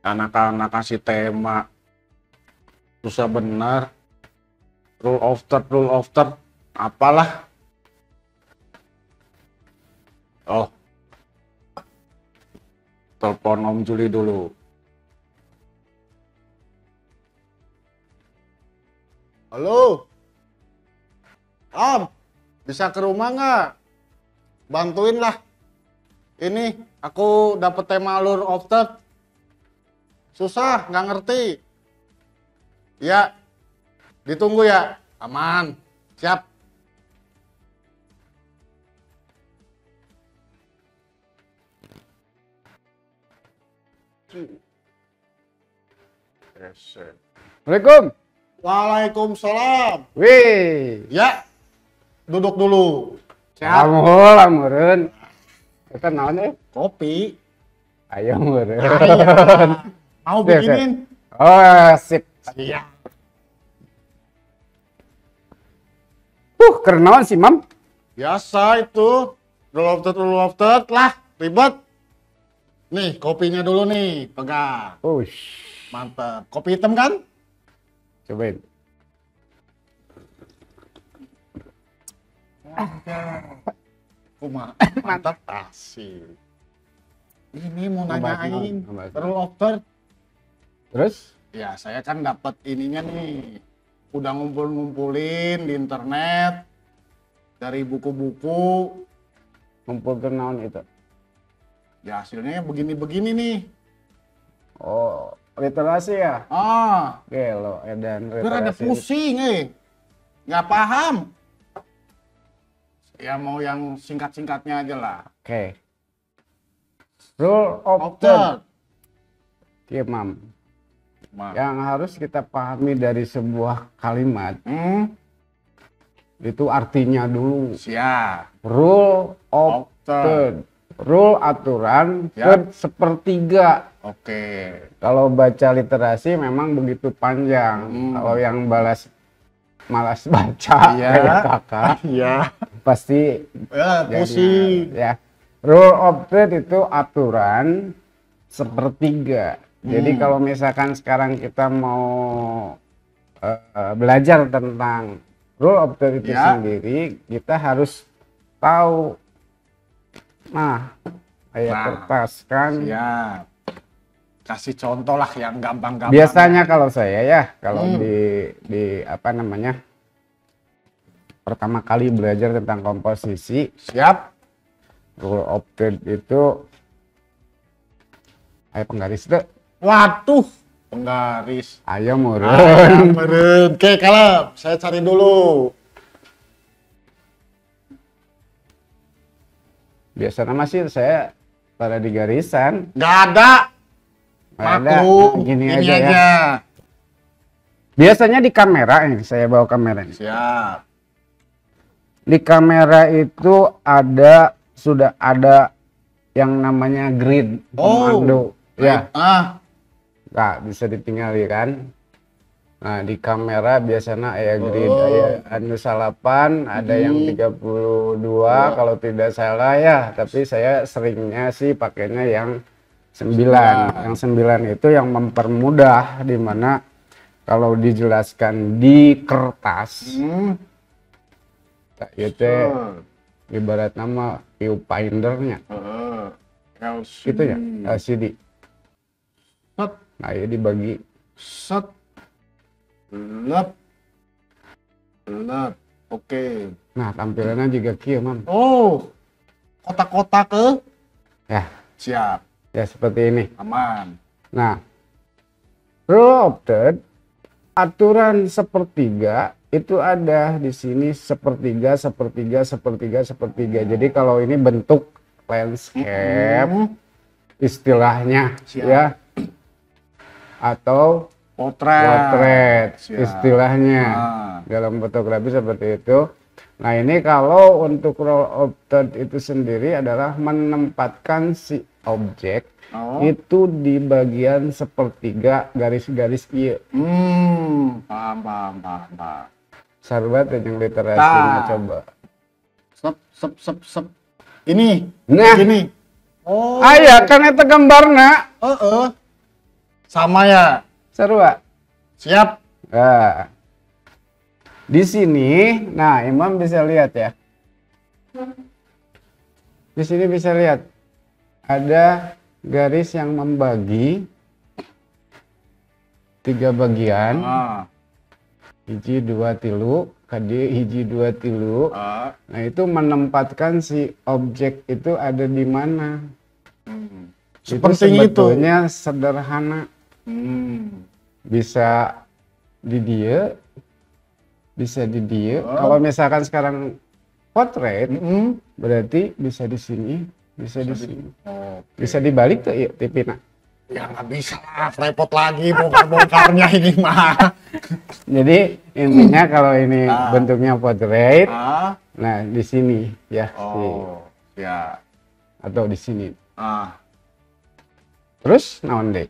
Anak-anak kasih tema susah benar. Rule of third, apalah. Oh, telepon Om Juli dulu. Halo, Om, bisa ke rumah nggak? Bantuin lah. Ini aku dapet tema Lure of Third. Susah, nggak ngerti. Ya, ditunggu ya. Aman, siap. Assalamualaikum. Waalaikumsalam. Wih, Ya, duduk dulu. alhamdulillah meureun. Eta naon euy? Kopi. Ayo meureun. Mau Siap, siap. bikinin? Oh, sip. Iya. Keren naon sih, Mam? Biasa itu. Rule of third lah. Ribet. Nih, kopinya dulu nih. Pegang. Mantap. Kopi hitam kan? Cobain. Mantap. Asik. Ini mau nanyain. Nambah. Rule of third. Terus? Ya, saya kan dapat ininya nih. Udah ngumpulin di internet. Dari buku-buku. Ngumpulkeun naon itu? Ya, hasilnya begini-begini nih. Oh, literasi ya? Ah, Gelo, edan gue rada literasi. pusing nggak paham. Ya mau yang singkat-singkatnya aja lah. Oke. Rule of Of third. third. Iya, Mam. Ma. Yang harus kita pahami dari sebuah kalimat itu artinya dulu. Siap. Rule of Of third. third. Rule aturan, Ya. third sepertiga. Oke. Kalau baca literasi memang begitu panjang. Kalau yang malas baca Iya. kayak kakak Iya. pasti Ya, jadinya, pusing. ya. Rule of third itu aturan sepertiga. Jadi kalau misalkan sekarang kita mau belajar tentang rule of third itu Ya. sendiri, kita harus tahu. Nah, kayak kertas kan. Siap. Kasih contoh lah yang gampang-gampang. Biasanya kalau saya ya, kalau di apa namanya, pertama kali belajar tentang komposisi, Siap. rule of third itu, ayo penggaris deh, Waduh. Penggaris. ayo murun. Meren. Oke, kalem. Saya cari dulu. Biasanya masih saya pada di garisan. Nggak ada. Nggak ada. Maklum. Gini Ini aja ya. Biasanya di kamera ini, saya bawa kamera ini. Siap. Di kamera itu sudah ada yang namanya grid komando. Ya, nggak bisa ditinggali kan. Nah, di kamera biasanya ada grid, ada anu 8, ada yang 32 kalau tidak salah ya, tapi saya seringnya sih pakainya yang 9. Yang 9 itu yang mempermudah, di mana kalau dijelaskan di kertas itu ibarat nama viewfindernya gitu ya, LCD. Set. Nah, ya dibagi Set. Lep. Oke. nah tampilannya juga kieu, Mam. Oh. Kotak-kotak ke? Ya, Siap. ya seperti ini. Aman. Nah, rule of third, aturan sepertiga itu ada di sini sepertiga. Jadi kalau ini bentuk landscape istilahnya Siap. ya, atau potret Siap. istilahnya dalam fotografi seperti itu. Nah, ini kalau untuk rule of third itu sendiri adalah menempatkan si objek itu di bagian sepertiga garis-garis iya. Paham. Sarbat yang literasinya coba. Sep. Ini. Nah, Gini. Oh. aya kan eta gambarna. Sama ya. Seru, Pak? Siap. Nah, di sini, nah Imam bisa lihat ya. Di sini bisa lihat ada garis yang membagi 3 bagian. Hiji 2 tilu, kadi hiji 2 tilu. Nah itu menempatkan si objek itu ada di mana. Seperti itu sebetulnya sederhana. Bisa di dia, bisa di dia. Kalau misalkan sekarang portrait, berarti bisa di sini, bisa di sini. Bisa dibalik tuh, ya, tipina. Ya nggak bisa lah, repot lagi bongkar-bongkarnya ini mah. Jadi intinya kalau ini bentuknya portrait, nah di sini ya. Ya. Atau di sini. Terus naon deh?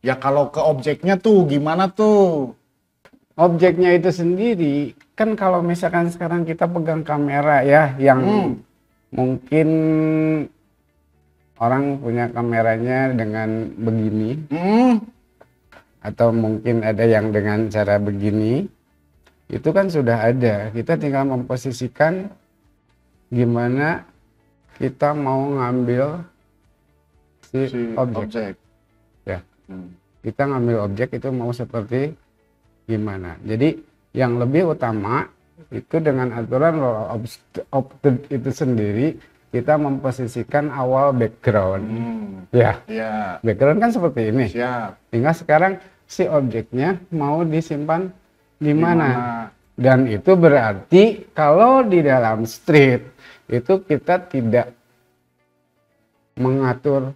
Ya kalau ke objeknya tuh gimana tuh? Objeknya itu sendiri kan kalau misalkan sekarang kita pegang kamera ya yang mungkin orang punya kameranya dengan begini atau mungkin ada yang dengan cara begini, itu kan sudah ada, kita tinggal memposisikan gimana kita mau ngambil si objek. Ya. Kita ngambil objek itu mau seperti gimana. Jadi yang lebih utama itu dengan aturan rule of third itu sendiri, kita memposisikan awal background. Ya. Background kan seperti ini. Tinggal sekarang si objeknya mau disimpan di mana. Dan itu berarti kalau di dalam street itu kita tidak mengatur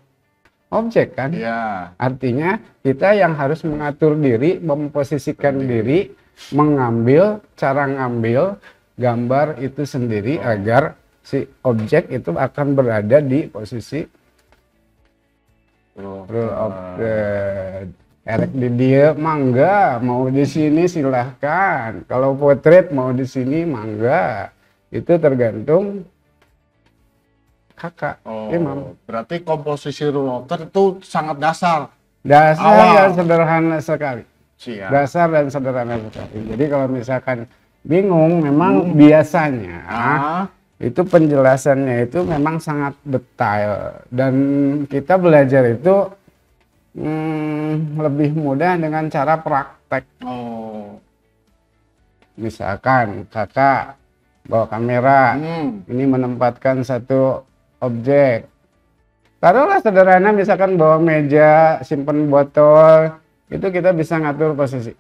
objek kan. Artinya kita yang harus mengatur diri, memposisikan diri, mengambil, cara ngambil gambar itu sendiri agar si objek itu akan berada di posisi rule of third. Erek di dia mangga, mau di sini silahkan. Kalau portrait mau di sini mangga. Itu tergantung kakak Imam. Berarti komposisi rule of third itu sangat dasar. Dan sederhana sekali. Dasar dan sederhana sekali. Jadi kalau misalkan bingung, memang biasanya itu penjelasannya itu memang sangat detail. Dan kita belajar itu lebih mudah dengan cara praktek. Misalkan kakak bawa kamera, ini menempatkan satu objek. Taruhlah sederhana, misalkan bawa meja, simpen botol, itu kita bisa ngatur posisi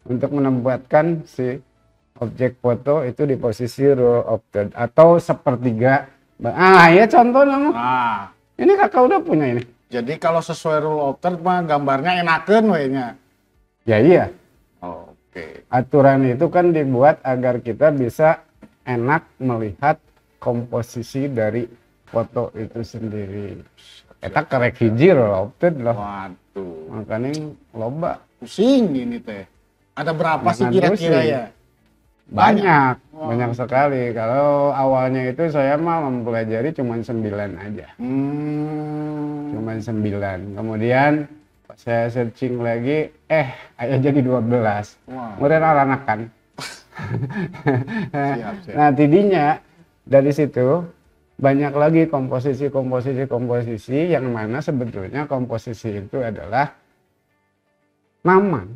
untuk menempatkan si objek foto itu di posisi rule of third atau sepertiga. Ya contoh namun. Ini kakak udah punya ini. Jadi kalau sesuai rule of third mah gambarnya enakeun we nya. Ya iya. Oke. Aturan itu kan dibuat agar kita bisa enak melihat komposisi dari foto itu sendiri. Eta karek hiji rule of third loh. Waduh. Makanya loba. Pusing ini teh. Ada berapa sih kira-kira ya? Banyak sekali. Kalau awalnya itu saya mah mempelajari cuma 9 aja. Cuma 9. Kemudian pas saya searching lagi, aja jadi 12. Kemudian anak kan. Siap. Nah tidinya dari situ banyak lagi komposisi yang mana sebetulnya komposisi itu adalah nama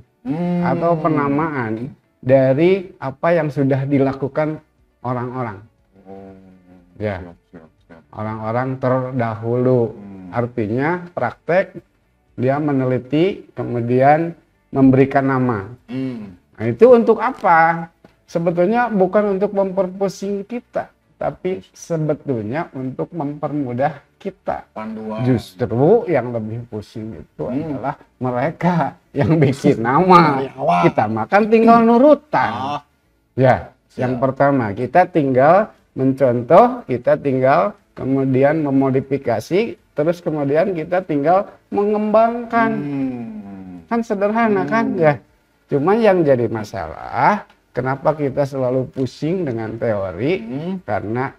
atau penamaan dari apa yang sudah dilakukan orang-orang. Orang-orang terdahulu. Artinya praktek, dia meneliti, kemudian memberikan nama. Nah, itu untuk apa? Sebetulnya bukan untuk memperpusing kita, tapi sebetulnya untuk mempermudah kita. Panduan. Justru yang lebih pusing itu adalah mereka yang bikin nama. Kita makan tinggal nurutan. Yang pertama kita tinggal mencontoh, kita tinggal kemudian memodifikasi, terus kemudian kita tinggal mengembangkan. Kan sederhana kan ya. Cuma yang jadi masalah, kenapa kita selalu pusing dengan teori? Karena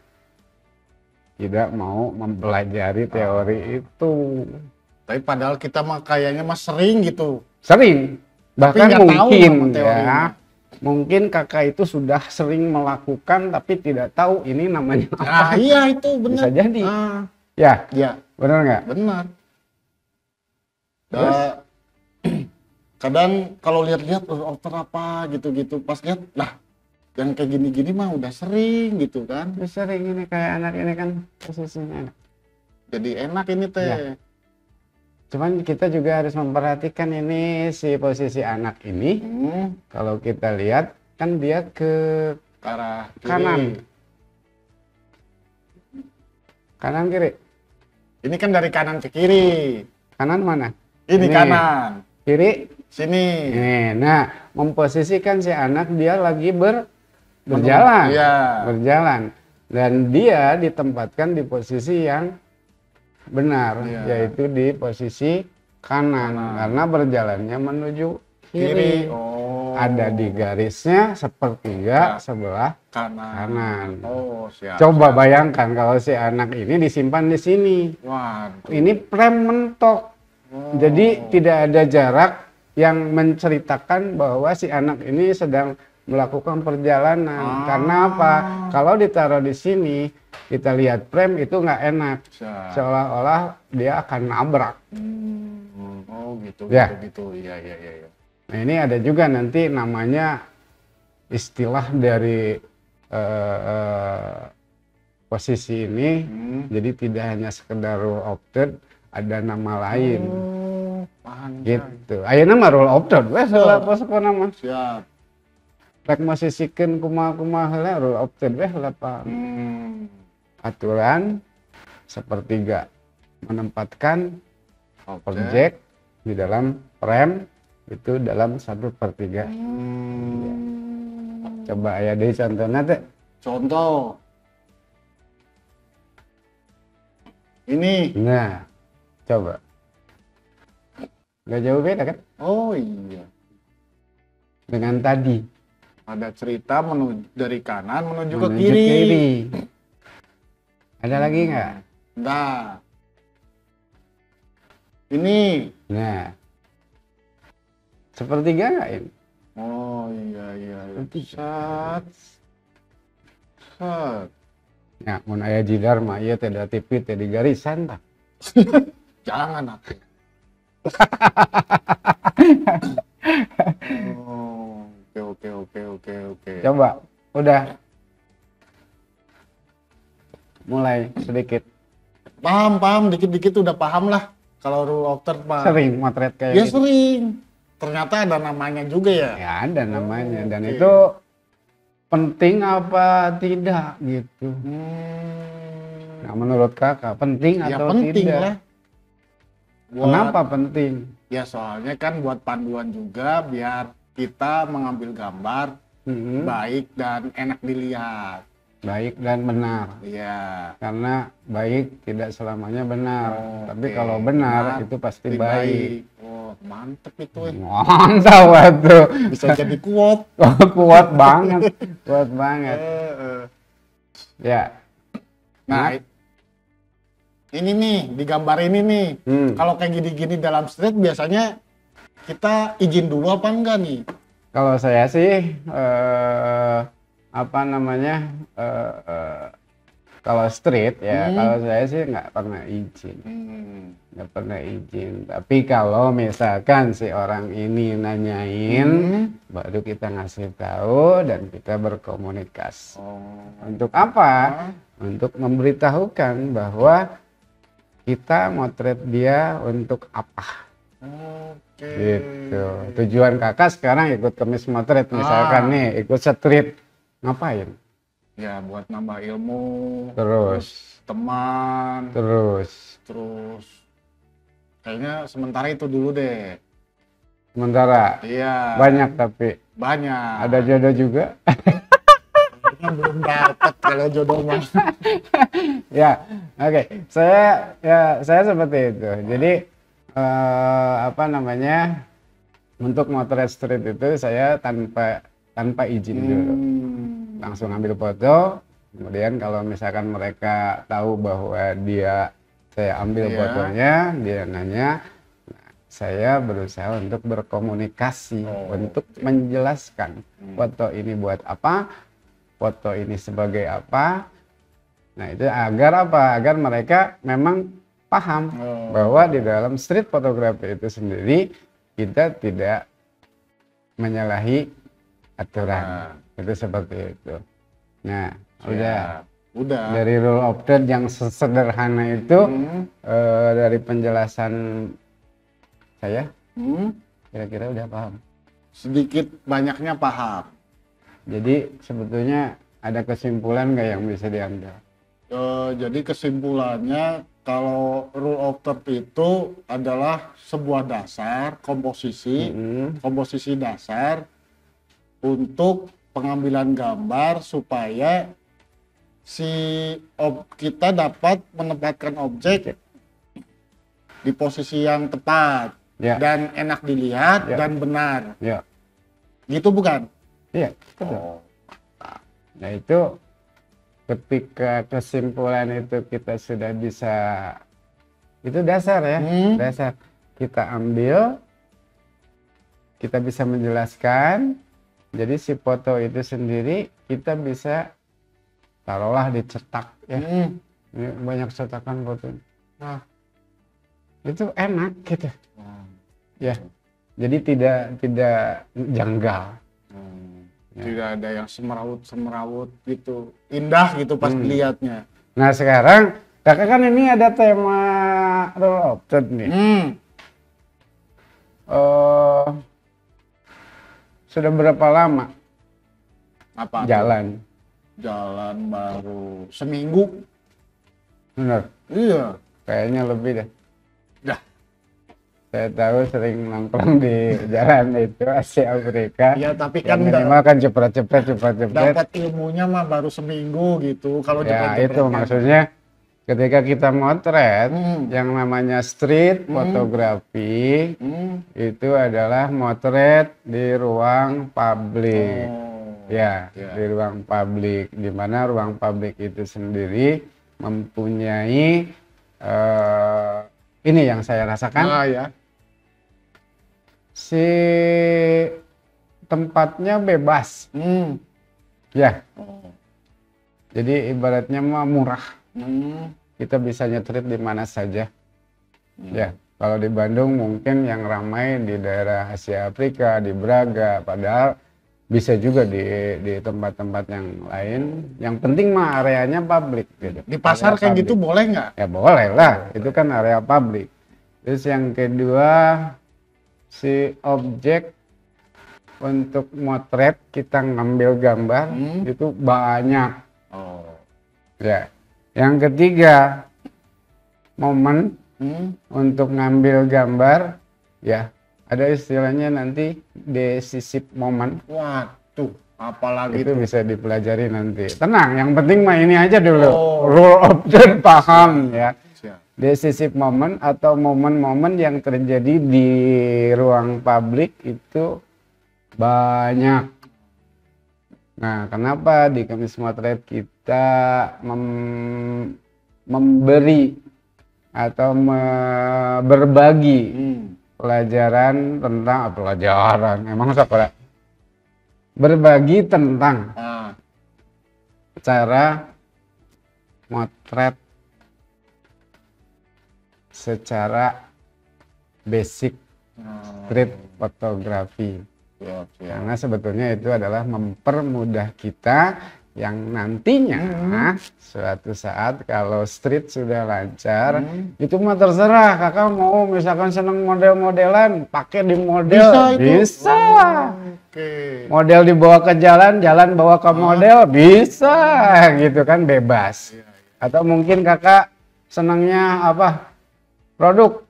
tidak mau mempelajari teori itu. Tapi padahal kita mah kayaknya mah sering gitu. Sering. Tapi Bahkan nggak tahu mungkin nama teorinya. ya. Mungkin kakak itu sudah sering melakukan tapi tidak tahu ini namanya apa. Ah iya itu benar. Bisa jadi. Ah, Ya, ya benar nggak? benar. Terus? Kadang kalau lihat-lihat outer apa gitu-gitu pas lihat lah yang kayak gini-gini mah udah sering gitu kan. Ya, sering ini kayak anak ini kan posisinya enak. Jadi enak ini teh. Ya. Cuman kita juga harus memperhatikan ini si posisi anak ini. Kalau kita lihat kan dia ke Arah kiri. kanan. Kanan kiri. Ini kan dari kanan ke kiri. Kanan mana? Ini Ini. kanan. Kiri. Sini. Nah, memposisikan si anak dia lagi berjalan. Iya. Berjalan. Dan dia ditempatkan di posisi yang benar, Iya. yaitu di posisi kanan. Karena berjalannya menuju kiri. Oh. Ada di garisnya sepertiga sebelah kanan. kanan. Oh, siap. Coba bayangkan kalau si anak ini disimpan di sini. Waduh. Ini prem mentok. Oh. Jadi tidak ada jarak yang menceritakan bahwa si anak ini sedang melakukan perjalanan. Karena apa? Kalau ditaruh di sini, kita lihat prem itu nggak enak. Siap. Seolah-olah dia akan nabrak. Oh, gitu, Ya. gitu. Iya, iya, iya. Iya. Nah, ini ada juga nanti namanya istilah dari posisi ini. Jadi tidak hanya sekedar rule of third, ada nama lain. Paham. Gitu. Ayeuna mah rule of third wes heula posko nama. Siap. Rek mosisikeun kumaha-kumaha heula rule of third wes heula paham. Aturan sepertiga menempatkan objek di dalam frame itu dalam 1/3. Coba aya deui contohna teh. Contoh. Ini. Nah, coba. Nggak jauh beda kan Oh iya. dengan tadi. Ada cerita menuju dari kanan menuju ke Menuju kiri. Ada lagi nggak? Nah. Ini. Nah, sepertiga nggak ini? Oh iya iya. Sepertiga. Sat. Sat. Ya, mun aya jidar mah ieu teh da tipit teh di garisan tah. Jangan aku. Oh, oke. Coba, udah. Mulai sedikit. Paham, dikit-dikit udah paham lah. Kalau rule of third mah. Sering motret kayak Ya gitu. sering. Ternyata ada namanya juga ya. Ya ada namanya dan oke. itu penting apa tidak gitu. Nah, menurut kakak penting Ya atau penting tidak? lah. Kenapa penting? Ya soalnya kan buat panduan juga biar kita mengambil gambar Mm-mm. baik dan enak dilihat. Baik dan benar. Iya. Karena baik tidak selamanya benar. Oh, Tapi oke. kalau benar itu pasti baik. Oh, mantep itu ya. Mantap tuh. Bisa jadi quote. Kuat banget. Kuat banget. Ya. Nah, ini nih, di gambar ini nih. Kalau kayak gini-gini dalam street biasanya kita izin dulu apa enggak nih? Kalau saya sih apa namanya kalau street ya kalau saya sih nggak pernah izin. Nggak pernah izin. Tapi kalau misalkan si orang ini nanyain, baru kita ngasih tahu dan kita berkomunikasi. Untuk apa? Untuk memberitahukan bahwa kita motret dia untuk apa. Oke. Gitu. Tujuan kakak sekarang ikut kemis motret misalkan nih, ikut street. Ngapain? Ya buat nambah ilmu. Terus. Teman. Terus. Kayaknya sementara itu dulu deh. Sementara. Iya. Banyak tapi. Banyak. Ada jodoh juga. Kayaknya belum dapat kalau jodohnya. Ya, oke. Saya seperti itu. Jadi apa namanya? Untuk motret street itu saya tanpa izin dulu. Langsung ambil foto. Kemudian kalau misalkan mereka tahu bahwa dia Saya ambil fotonya, dia nanya, saya berusaha untuk berkomunikasi, untuk menjelaskan foto ini buat apa, foto ini sebagai apa. Nah itu agar apa? Agar mereka memang paham bahwa di dalam street photography itu sendiri kita tidak menyalahi aturan. Itu seperti itu. Nah udah dari rule of third yang sederhana itu dari penjelasan saya kira-kira udah paham. Sedikit banyaknya paham. Jadi sebetulnya ada kesimpulan nggak yang bisa diambil? Jadi kesimpulannya kalau rule of third itu adalah sebuah dasar komposisi dasar untuk pengambilan gambar supaya kita dapat menempatkan objek di posisi yang tepat dan enak dilihat dan benar. Gitu bukan? Iya, betul. Nah itu ketika kesimpulan itu kita sudah bisa, itu dasar ya, dasar kita ambil, kita bisa menjelaskan. Jadi si foto itu sendiri kita bisa taruhlah dicetak ya. Ini banyak cetakan foto. Nah, itu enak gitu. Ya. Jadi tidak janggal. Tidak ada yang semeraut gitu. Indah gitu pas dilihatnya. Nah, sekarang Kakak kan ini ada tema rule of third nih. Sudah berapa lama Apa jalan? Jalan baru seminggu. Benar. Iya. Kayaknya lebih deh. Dah. Saya tahu sering nongkrong di jalan itu Asia Afrika. Ya tapi kan minimal kan cepet. dapat ilmunya mah baru seminggu gitu. Kalau ya itu maksudnya ketika kita motret yang namanya street fotografi itu adalah motret di ruang publik. Di ruang publik, di mana ruang publik itu sendiri mempunyai ini yang saya rasakan. Si tempatnya bebas. Jadi ibaratnya mah murah. Kita bisa nyetrit di mana saja. Ya, kalau di Bandung mungkin yang ramai di daerah Asia Afrika, di Braga, padahal bisa juga di tempat-tempat yang lain. Yang penting mah areanya publik gitu. Di pasar area kayak publik. Gitu boleh nggak? Ya boleh lah, itu kan area publik. Terus yang kedua, si objek untuk motret kita ngambil gambar itu banyak. Ya. Yang ketiga, momen untuk ngambil gambar, ya ada istilahnya nanti decisive moment. Waduh, apalagi itu bisa dipelajari nanti. Tenang, yang penting mah ini aja dulu. Rule of third paham ya. Decisive moment atau momen-momen yang terjadi di ruang publik itu banyak. Nah, kenapa di Kamis Motret kita memberi atau berbagi pelajaran tentang emang sekolah berbagi tentang cara motret secara basic street photography. Karena sebetulnya itu adalah mempermudah kita yang nantinya suatu saat kalau street sudah lancar itu mah terserah kakak mau misalkan seneng model-modelan pakai di model bisa. Model dibawa ke jalan bawa ke model bisa gitu kan bebas. Atau mungkin kakak senangnya apa produk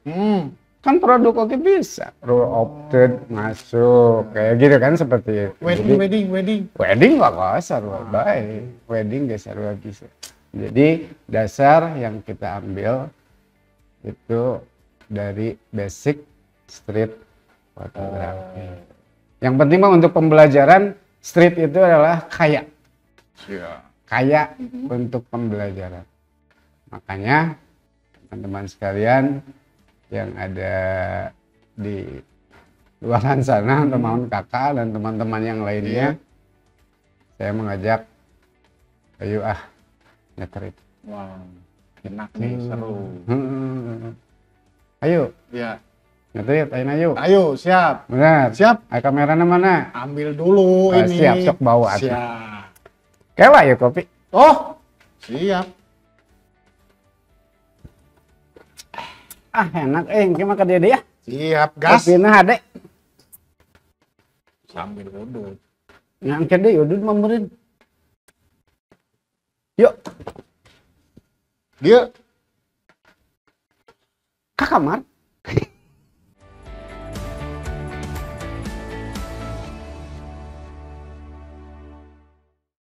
kan produk oke bisa rule of third masuk kayak gitu kan seperti itu. Wedding nggak kasar baik wedding dasar bisa. Jadi dasar yang kita ambil itu dari basic street photography. Yang penting mah untuk pembelajaran street itu adalah kaya untuk pembelajaran. Makanya teman-teman sekalian yang ada di luaran sana, teman kakak dan teman-teman yang lainnya. Saya mengajak, ayo nyetrip. Wow, enak nih, seru. Ayo. Ya. Nyetrip, ayo. Ayo, siap. Benar. Siap. Kameranya mana? Ambil dulu ini. Siap, sok bawa. Siap. Kewa ya kopi. Oh, siap. Enak, gimana ke dia ya? Siap, gas. Kopinya ada. Sambil udut. Ngangkat deh, udut memberi. Yuk. Dia Ke kamar.